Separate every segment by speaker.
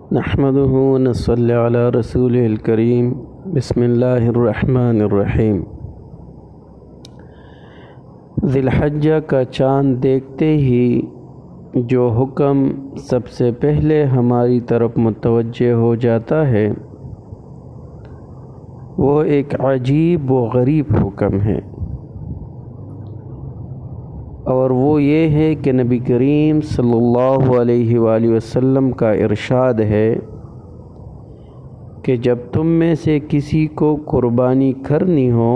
Speaker 1: نحمده ونصلي على رسوله الكريم بسم الله الرحمن الرحیم۔ ذی الحجہ کا چاند دیکھتے ہی جو حکم سب سے پہلے ہماری طرف متوجہ ہو جاتا ہے وہ ایک عجیب و غریب حکم ہے، اور وہ یہ ہے کہ نبی کریم صلی اللہ علیہ وآلہ وسلم کا ارشاد ہے کہ جب تم میں سے کسی کو قربانی کرنی ہو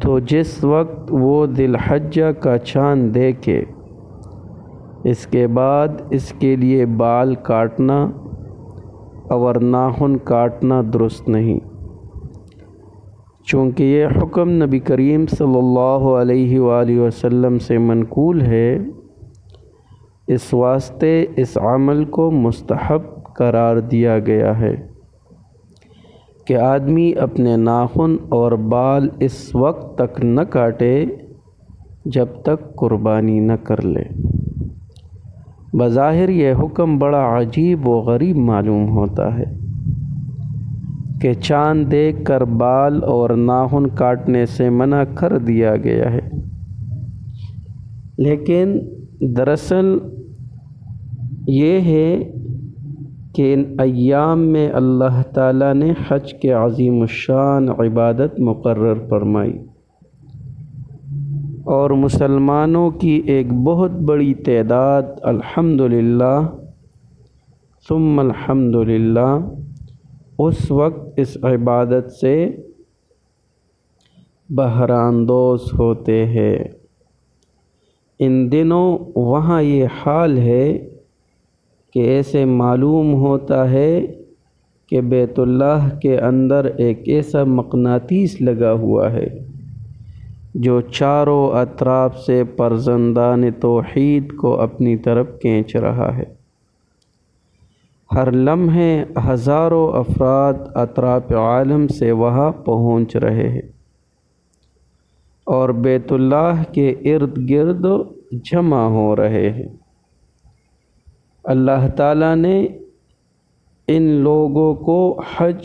Speaker 1: تو جس وقت وہ ذی الحجہ کا چاند دیکھے اس کے بعد اس کے لیے بال کاٹنا اور ناخن کاٹنا درست نہیں، چونکہ یہ حکم نبی کریم صلی اللہ علیہ وآلہ وسلم سے منقول ہے، اس واسطے اس عمل کو مستحب قرار دیا گیا ہے کہ آدمی اپنے ناخن اور بال اس وقت تک نہ کاٹے جب تک قربانی نہ کر لے۔ بظاہر یہ حکم بڑا عجیب و غریب معلوم ہوتا ہے کہ چاند دیکھ کر بال اور ناخن کاٹنے سے منع کر دیا گیا ہے، لیکن دراصل یہ ہے کہ ان ایام میں اللہ تعالیٰ نے حج کے عظیم الشان عبادت مقرر فرمائی، اور مسلمانوں کی ایک بہت بڑی تعداد الحمدللہ ثم الحمدللہ اس وقت اس عبادت سے بہراندوز ہوتے ہیں۔ ان دنوں وہاں یہ حال ہے کہ ایسے معلوم ہوتا ہے کہ بیت اللہ کے اندر ایک ایسا مقناطیس لگا ہوا ہے جو چاروں اطراف سے فرزندان توحید کو اپنی طرف کھینچ رہا ہے۔ ہر لمحے ہزاروں افراد اطراف عالم سے وہاں پہنچ رہے ہیں اور بیت اللہ کے ارد گرد جمع ہو رہے ہیں۔ اللہ تعالیٰ نے ان لوگوں کو حج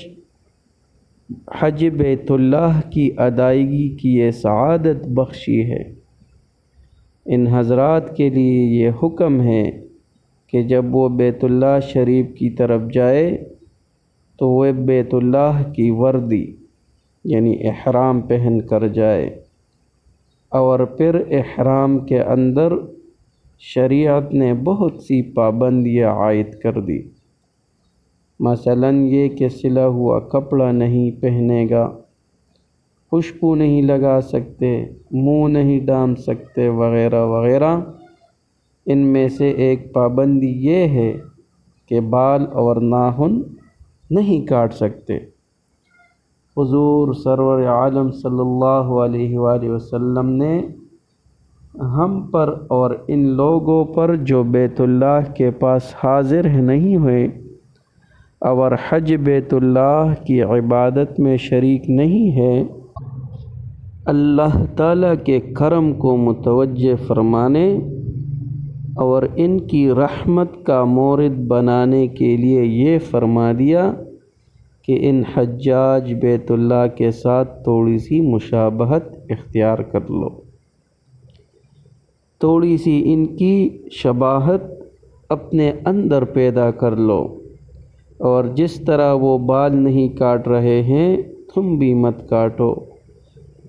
Speaker 1: بیت اللہ کی ادائیگی کی یہ سعادت بخشی ہے۔ ان حضرات کے لیے یہ حکم ہے کہ جب وہ بیت اللہ شریف کی طرف جائے تو وہ بیت اللہ کی وردی یعنی احرام پہن کر جائے، اور پھر احرام کے اندر شریعت نے بہت سی پابندیاں عائد کر دی، مثلاً یہ کہ سلا ہوا کپڑا نہیں پہنے گا، خوشبو نہیں لگا سکتے، منہ نہیں ڈھانپ سکتے وغیرہ وغیرہ۔ ان میں سے ایک پابندی یہ ہے کہ بال اور ناخن نہیں کاٹ سکتے۔ حضور سرور عالم صلی اللہ علیہ وآلہ وسلم نے ہم پر اور ان لوگوں پر جو بیت اللہ کے پاس حاضر نہیں ہوئے اور حج بیت اللہ کی عبادت میں شریک نہیں ہے، اللہ تعالیٰ کے کرم کو متوجہ فرمانے اور ان کی رحمت کا مورد بنانے کے لیے یہ فرما دیا کہ ان حجاج بیت اللہ کے ساتھ تھوڑی سی مشابہت اختیار کر لو، تھوڑی سی ان کی شباہت اپنے اندر پیدا کر لو، اور جس طرح وہ بال نہیں کاٹ رہے ہیں تم بھی مت کاٹو۔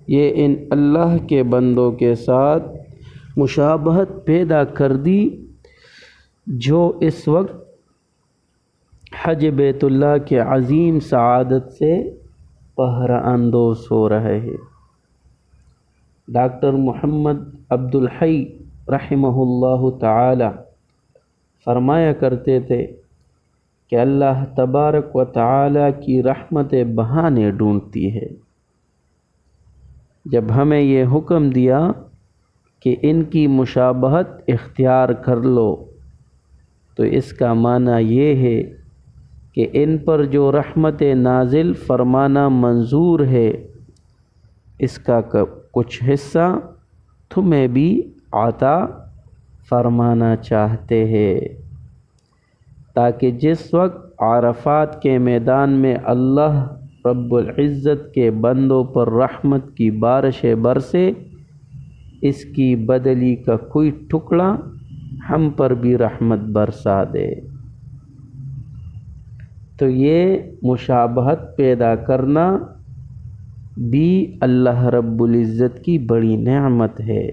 Speaker 1: یہ ان اللہ کے بندوں کے ساتھ مشابہت پیدا کر دی جو اس وقت حج بیت اللہ کے عظیم سعادت سے بہرہ اندوز ہو رہے ہیں۔ ڈاکٹر محمد عبد الحی رحمہ اللہ تعالی فرمایا کرتے تھے کہ اللہ تبارک و تعالی کی رحمت بہانے ڈھونڈتی ہے۔ جب ہمیں یہ حکم دیا کہ ان کی مشابہت اختیار کر لو تو اس کا معنی یہ ہے کہ ان پر جو رحمت نازل فرمانا منظور ہے اس کا کچھ حصہ تمہیں بھی عطا فرمانا چاہتے ہیں۔ تاکہ جس وقت عرفات کے میدان میں اللہ رب العزت کے بندوں پر رحمت کی بارشیں برسے، اس کی بدلی کا کوئی ٹکڑا ہم پر بھی رحمت برسا دے۔ تو یہ مشابہت پیدا کرنا بھی اللہ رب العزت کی بڑی نعمت ہے۔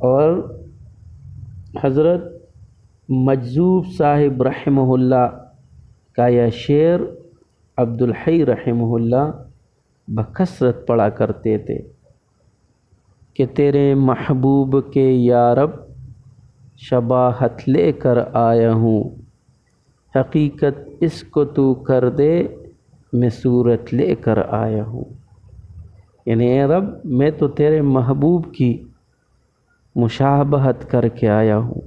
Speaker 1: اور حضرت مجذوب صاحب رحمہ اللہ کا یہ شعر عبدالحی رحمہ اللہ بکثرت پڑھا کرتے تھے کہ تیرے محبوب کے یا رب شباہت لے کر آیا ہوں، حقیقت اس کو تو کر دے میں صورت لے کر آیا ہوں۔ یعنی اے رب میں تو تیرے محبوب کی مشابہت کر کے آیا ہوں،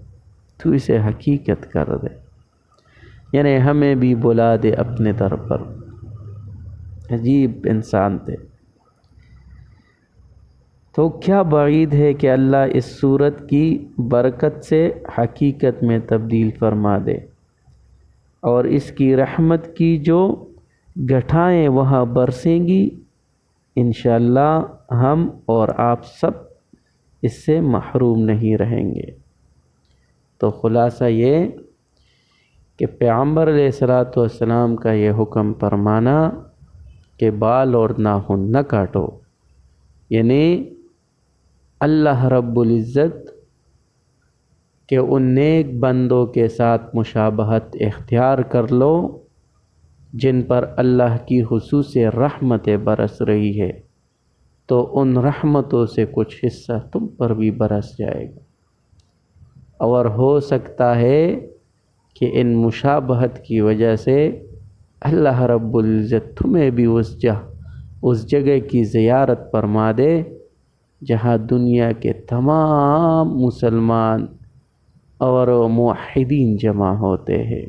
Speaker 1: تو اسے حقیقت کر دے، یعنی ہمیں بھی بلا دے اپنے در پر۔ عجیب انسان تھے۔ تو کیا بعید ہے کہ اللہ اس صورت کی برکت سے حقیقت میں تبدیل فرما دے، اور اس کی رحمت کی جو گٹھائیں وہاں برسیں گی، انشاءاللہ ہم اور آپ سب اس سے محروم نہیں رہیں گے۔ تو خلاصہ یہ کہ پیغمبر علیہ الصلوۃ والسلام کا یہ حکم فرمانا کہ بال اور ناخن نہ کاٹو، یعنی اللہ رب العزت کہ ان نیک بندوں کے ساتھ مشابہت اختیار کر لو جن پر اللہ کی خصوصی رحمتیں برس رہی ہے، تو ان رحمتوں سے کچھ حصہ تم پر بھی برس جائے گا، اور ہو سکتا ہے کہ ان مشابہت کی وجہ سے اللہ رب العزت تمہیں بھی اس جگہ کی زیارت فرما دے جہاں دنیا کے تمام مسلمان اور موحدین جمع ہوتے ہیں۔